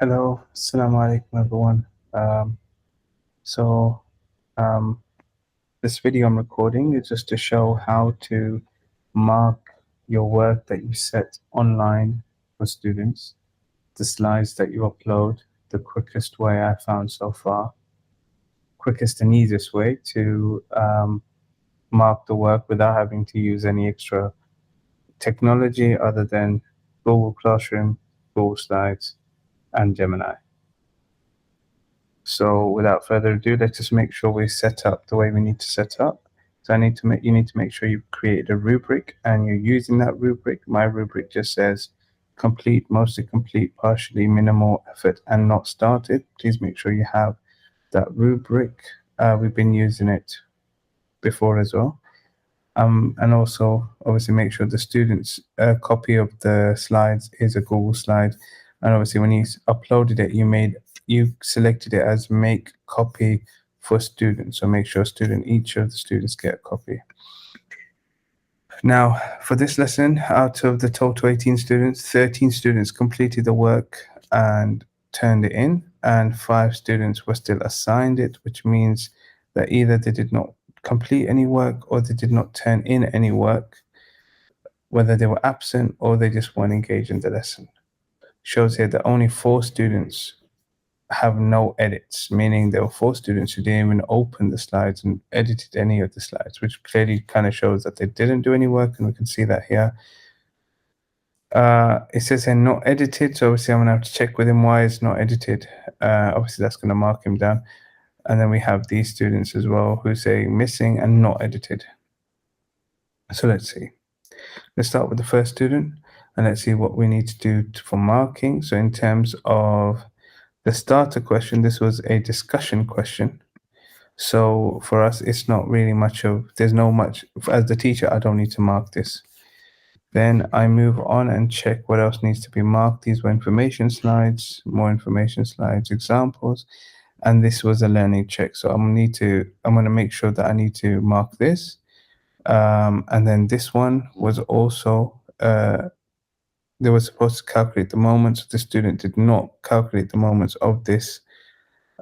Hello, Assalamu alaikum everyone. Um, so this video I'm recording is just to show how to mark your work that you set online for students, the slides that you upload, the quickest way I found so far, quickest and easiest way to mark the work without having to use any extra technology other than Google Classroom, Google Slides, and Gemini. So without further ado, let's just make sure we set up the way we need to set up. So you need to make sure you've created a rubric and you're using that rubric. My rubric just says complete, mostly complete, partially, minimal effort, and not started. Please make sure you have that rubric. We've been using it before as well. And also obviously make sure the student's copy of the slides is a Google slide. And obviously when you uploaded it, you selected it as make copy for students. So make sure each of the students get a copy. Now for this lesson, out of the total 18 students, 13 students completed the work and turned it in, and 5 students were still assigned it, which means that either they did not complete any work or they did not turn in any work, whether they were absent or they just weren't engaged in the lesson. Shows here that only 4 students have no edits, meaning there were 4 students who didn't even open the slides and edited any of the slides, which clearly kind of shows that they didn't do any work, and we can see that here. It says here not edited, so obviously I'm gonna have to check with him why it's not edited. Obviously that's gonna mark him down. And then we have these students as well who say missing and not edited. So let's see. Let's start with the first student and let's see what we need to do for marking. So in terms of the starter question, this was a discussion question. So for us, it's not really there's no much, as the teacher, I don't need to mark this. Then I move on and check what else needs to be marked. These were information slides, more information slides, examples. And this was a learning check. So I'm going to make sure that I need to mark this. And then this one was also, they were supposed to calculate the moments. The student did not calculate the moments of this,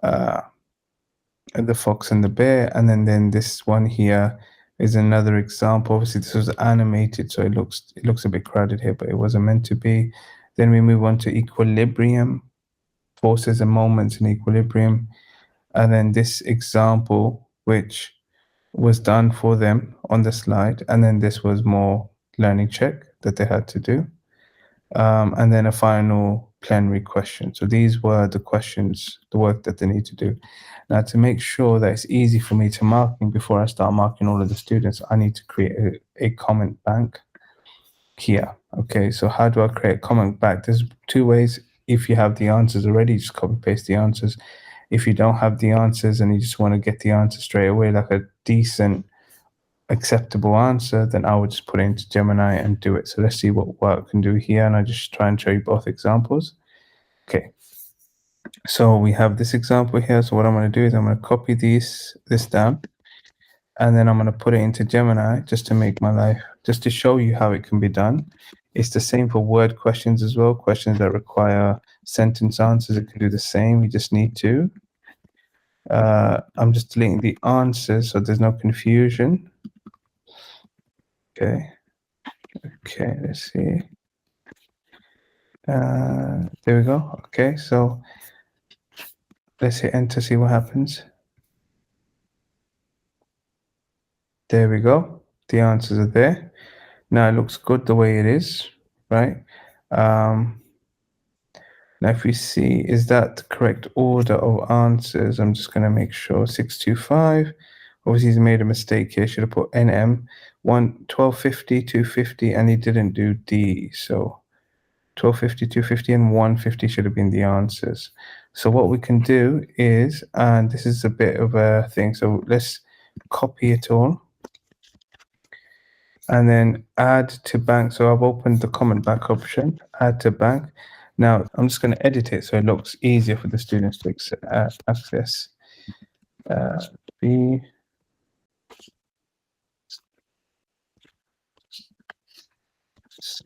the fox and the bear. And then this one here is another example. Obviously this was animated, so it looks a bit crowded here, but it wasn't meant to be. Then we move on to equilibrium, forces and moments in equilibrium. And then this example, which was done for them on the slide. And then this was more learning check that they had to do. And then a final plenary question. So these were the questions, the work that they need to do. Now, to make sure that it's easy for me to marking before I start marking all of the students, I need to create a comment bank here. Okay, so how do I create a comment bank? There's 2 ways. If you have the answers already, just copy paste the answers. If you don't have the answers and you just want to get the answer straight away, like a decent, acceptable answer, then I would just put it into Gemini and do it. So let's see what work can do here. And I just try and show you both examples. Okay. So we have this example here. So what I'm going to do is I'm going to copy this down, and then I'm going to put it into Gemini just to make my life, just to show you how it can be done. It's the same for word questions as well. Questions that require sentence answers, it can do the same. You just need to. I'm just deleting the answers so there's no confusion. Okay. Okay, let's see. There we go. Okay, so let's hit enter, see what happens. There we go. The answers are there. Now it looks good the way it is, right? Now if we see, is that the correct order of answers? I'm just going to make sure. 625. Obviously he's made a mistake here. Should have put NM 1250, 250, and he didn't do D. So 1250, 250, and 150 should have been the answers. So what we can do is, and this is a bit of a thing, so let's copy it all and then add to bank. So I've opened the comment bank option, add to bank. Now I'm just going to edit it so it looks easier for the students to access. B. C.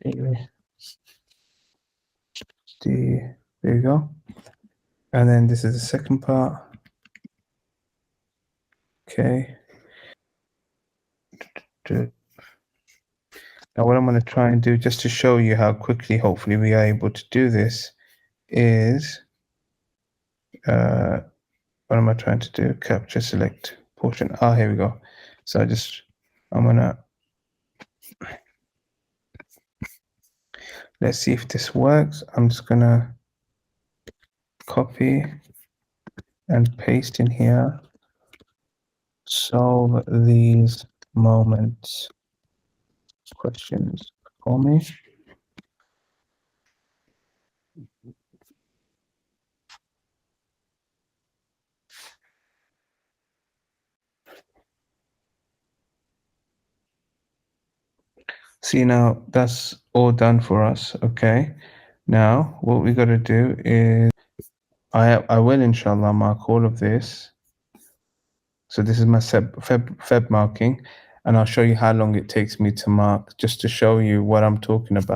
D. There you go. And then this is the second part. Okay. Now what I'm going to try and do, just to show you how quickly, hopefully, we are able to do this, is what am I trying to do? Capture, select portion. Here we go. So I'm gonna, let's see if this works. I'm just gonna copy and paste in here. Solve these moments questions for me. See, now that's all done for us. Okay. Now what we got to do is I will inshallah mark all of this. So this is my Feb marking, and I'll show you how long it takes me to mark, just to show you what I'm talking about.